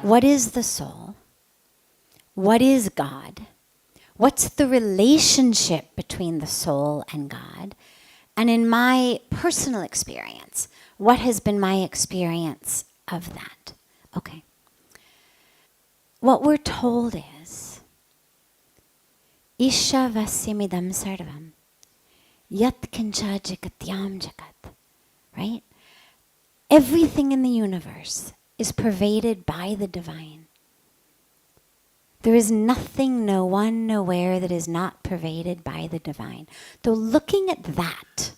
what is the soul? What is God? What's the relationship between the soul and God? And in my personal experience, what has been my experience of that? Okay. What we're told is, Isha vasimidam sarvam, yat kincha jagatyam jagat, right? Everything in the universe is pervaded by the divine. There is nothing, no one, nowhere that is not pervaded by the divine. So looking at that,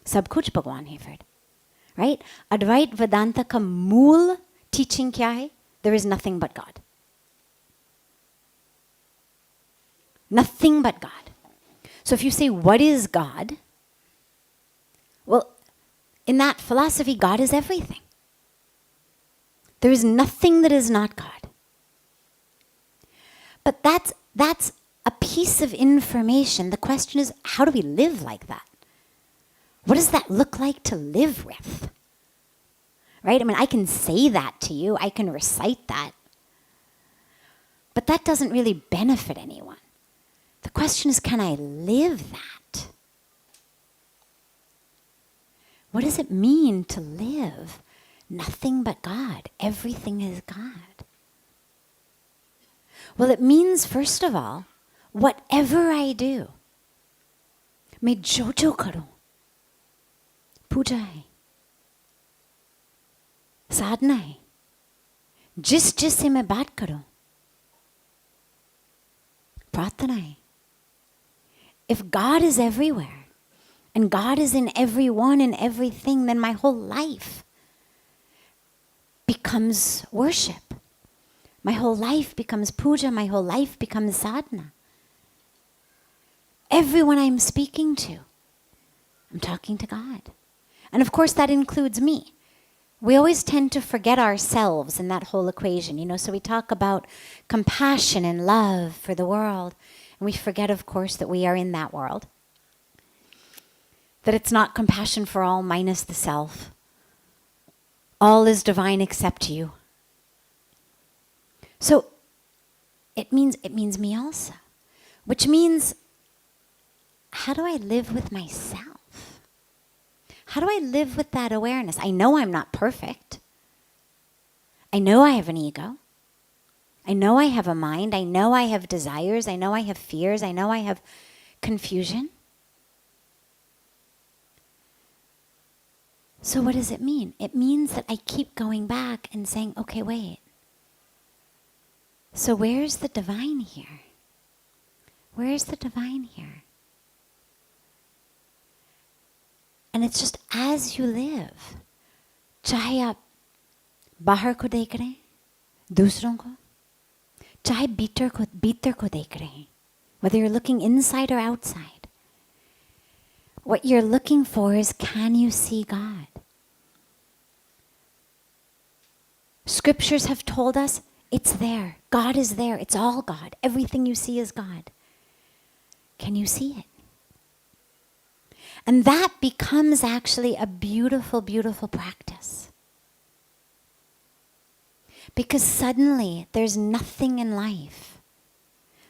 sab kuch Bhagwan hai fir, right? Advait Vedanta ka mool teaching kya hai? There is nothing but God. Nothing but God. So if you say, what is God? Well, in that philosophy, God is everything. There is nothing that is not God. But that's a piece of information. The question is, how do we live like that? What does that look like to live with? Right? I mean, I can say that to you. I can recite that. But that doesn't really benefit anyone. The question is, can I live that? What does it mean to live nothing but God? Everything is God. Well, it means, first of all, whatever I do, मैं जो जो करूं, पूजा है, साधना है, जिस से मैं बात करूं, प्रार्थना है. If God is everywhere, and God is in everyone and everything, then my whole life becomes worship. My whole life becomes puja. My whole life becomes sadhana. Everyone I'm speaking to, I'm talking to God. And of course that includes me. We always tend to forget ourselves in that whole equation, you know, so we talk about compassion and love for the world, and we forget, of course, that we are in that world. That it's not compassion for all minus the self. All is divine except you. So it means me also, which means, how do I live with myself? How do I live with that awareness? I know I'm not perfect. I know I have an ego. I know I have a mind. I know I have desires. I know I have fears. I know I have confusion. So what does it mean? It means that I keep going back and saying, okay, wait. So where's the divine here? Where's the divine here? And it's just as you live, चाहे आप बाहर को देख रहे हैं, दूसरों को, चाहे भीतर को देख रहे हैं, whether you're looking inside or outside, what you're looking for is, can you see God? Scriptures have told us, it's there. God is there. It's all God. Everything you see is God. Can you see it? And that becomes actually a beautiful, beautiful practice. Because suddenly there's nothing in life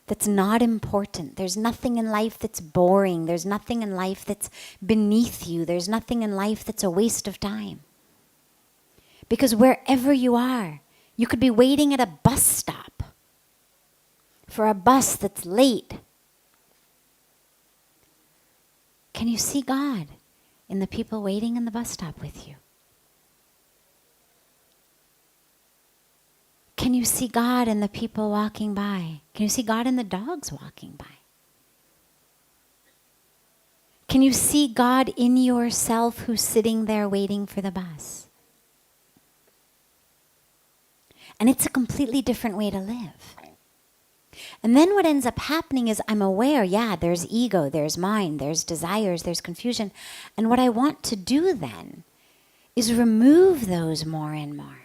that's not important. There's nothing in life that's boring. There's nothing in life that's beneath you. There's nothing in life that's a waste of time. Because wherever you are, you could be waiting at a bus stop for a bus that's late. Can you see God in the people waiting in the bus stop with you? Can you see God in the people walking by? Can you see God in the dogs walking by? Can you see God in yourself who's sitting there waiting for the bus? And it's a completely different way to live. And then what ends up happening is I'm aware, yeah, there's ego, there's mind, there's desires, there's confusion. And what I want to do then is remove those more and more.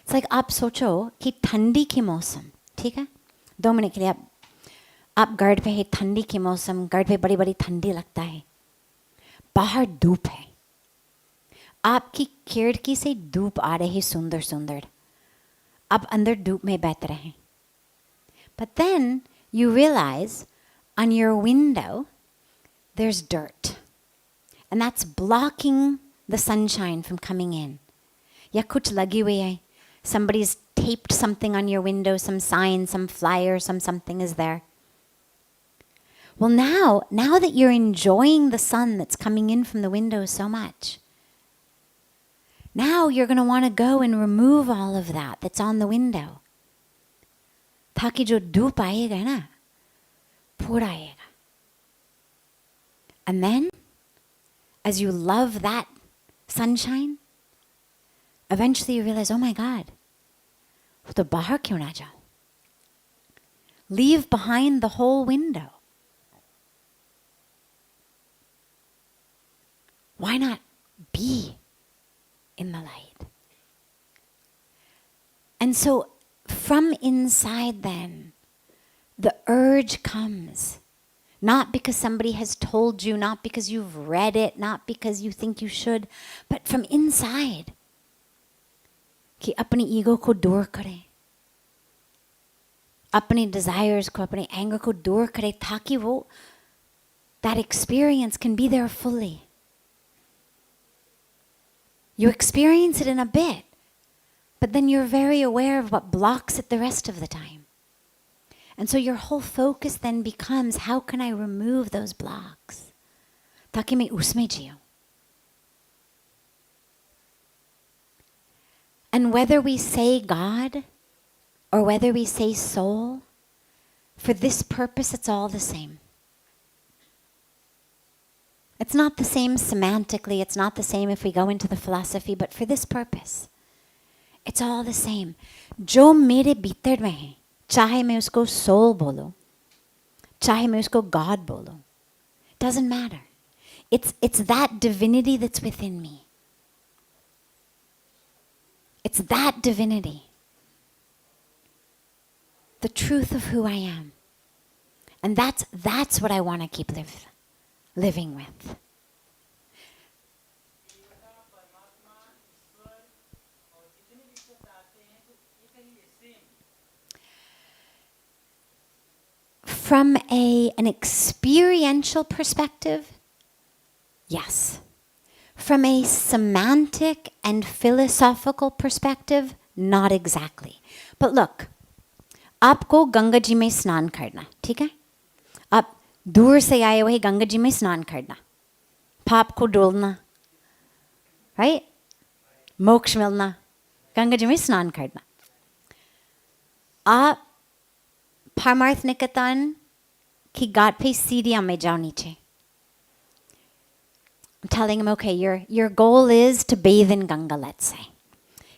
It's like आप सोचो कि ठंडी की मौसम, ठीक है? 2 minute के लिए आप गार्ड पे है, ठंडी की मौसम, गार्ड पे बड़ी बड़ी ठंडी लगता है, बाहर धूप है, आपकी खिड़की से धूप आ रही सुंदर सुंदर, आप अंदर धूप में बैठ रहे हैं. But then you realize on your window there's dirt. And that's blocking the sunshine from coming in. Ya kuch lagi hui hai. Somebody's taped something on your window, some sign, some flyer, something is there. Well, now that you're enjoying the sun that's coming in from the window so much, now you're going to want to go and remove all of that that's on the window. Taki jo dhoop aayega na, pura aayega. And then, as you love that sunshine, eventually you realize, oh my God, wo to bahar kyun na jao? Leave behind the whole window. Why not be in the light? And so from inside then, the urge comes. Not because somebody has told you, not because you've read it, not because you think you should, but from inside. कि अपनी ego को दूर करे, अपनी desires को, अपनी anger को दूर करे, ताकि वो that experience can be there fully. You experience it in a bit, but then you're very aware of what blocks it the rest of the time. And so your whole focus then becomes, how can I remove those blocks? ताकि मैं उसमें जियूं. And whether we say God or whether we say soul, for this purpose it's all the same. It's not the same semantically, it's not the same if we go into the philosophy, but for this purpose, it's all the same. जो मेरे भीतर में है, चाहे मैं उसको soul बोलूं, चाहे मैं उसको God बोलूं, doesn't matter. It's that divinity that's within me. It's that divinity. The truth of who I am. And that's what I want to keep living with. From an experiential perspective, yes. From a semantic and philosophical perspective, not exactly. But look, आपको गंगा जी में स्नान करना, ठीक है? आप दूर से आए हुए गंगा जी में स्नान करना, पाप को डोलना, right? मोक्ष मिलना, गंगा जी में स्नान करना. आप परमार्थ निकेतन की घाट पे सीढ़ियों में जाओ नीचे. I'm telling him, okay, your goal is to bathe in Ganga, let's say.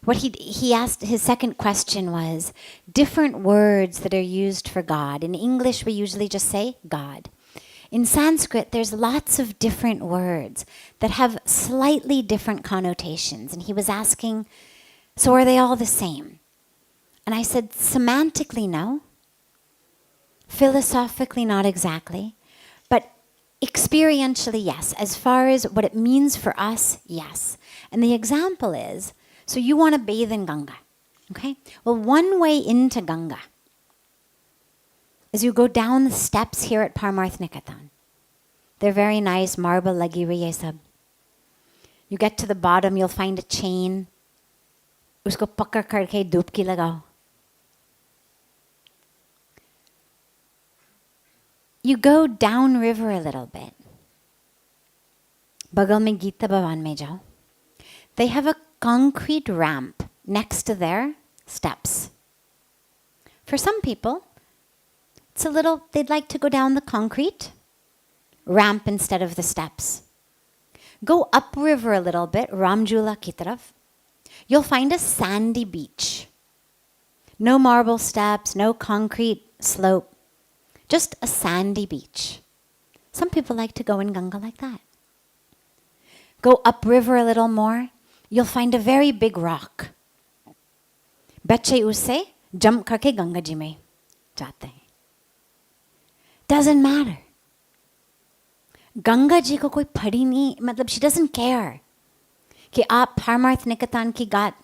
What he asked, his second question was, different words that are used for God. In English, we usually just say God. In Sanskrit, there's lots of different words that have slightly different connotations. And he was asking, so are they all the same? And I said, semantically, no. Philosophically, not exactly. But experientially, yes. As far as what it means for us, yes. And the example is, so you want to bathe in Ganga, okay? Well, one way into Ganga is you go down the steps here at Parmarth Niketan. They're very nice, marble lagi hui hai sab. You get to the bottom, you'll find a chain. Usko pakar karke dubki lagao. You go down river a little bit. Bagal mein Gita Bhavan mein jao. They have a concrete ramp next to their steps. For some people, it's a little, they'd like to go down the concrete ramp instead of the steps. Go upriver a little bit, Ramjula ki taraf. You'll find a sandy beach. No marble steps, no concrete slope. Just a sandy beach. Some people like to go in Ganga like that. Go upriver a little more, you'll find a very big rock. Bacche usse jump karke Ganga ji mein jate hain. Doesn't matter. Ganga ji ko koi phadi nahi, matlab she doesn't care कि आप परमार्थ निकेतन की घाट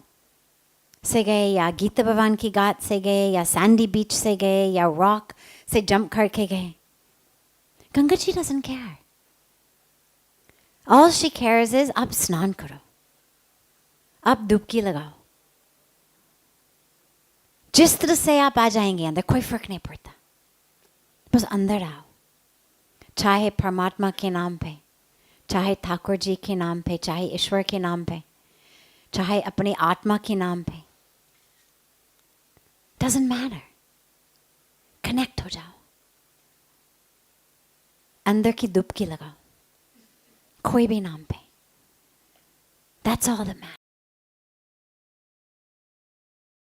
से गए, या गीता भवन की घाट से गए, या सैंडी बीच से गए, या रॉक से जंप करके गए, Ganga ji doesn't care. All she cares is आप स्नान करो, आप डुबकी लगाओ. जिस तरह से आप आ जाएंगे अंदर कोई फर्क नहीं पड़ता, बस अंदर आओ. चाहे परमात्मा के नाम पे, चाहे ठाकुर जी के नाम पे, चाहे ईश्वर के नाम पे, चाहे अपनी आत्मा के नाम पे, doesn't matter. कनेक्ट हो जाओ, अंदर की डुबकी लगाओ, कोई भी नाम पे. That's all that matters.